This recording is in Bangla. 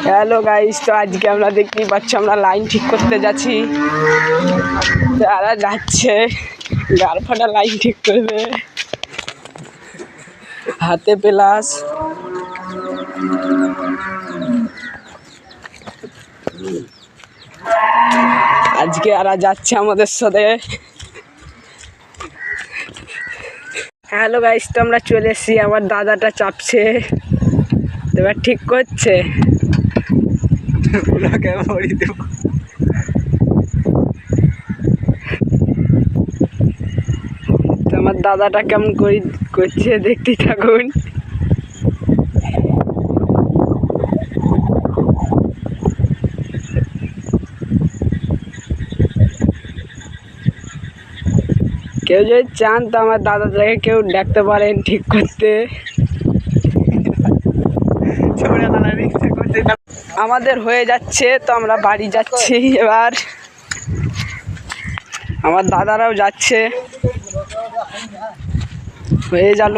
হ্যালো গাইস, তো আজকে আমরা দেখতেই পাচ্ছি আমরা লাইন ঠিক করতে যাচ্ছি। যারা যাচ্ছে গাল ফাটা লাইন ঠিক করবে, হাতে প্লাস। আজকে আরা যাচ্ছে আমাদের সাথে। হ্যালো গাইস, তো আমরা চলে এসেছি। আমার দাদাটা চাপছে, এবার ঠিক করছে। তো আমার দাদাটা কেমন করছে দেখতেই থাকুন। কেউ যদি চান তো আমার দাদাটাকে কেউ ডাকতে পারেন ঠিক করতে। আমাদের হয়ে যাচ্ছে, তো আমরা বাড়ি যাচ্ছি। এবার আমার দাদারাও যাচ্ছে, হয়ে গেল।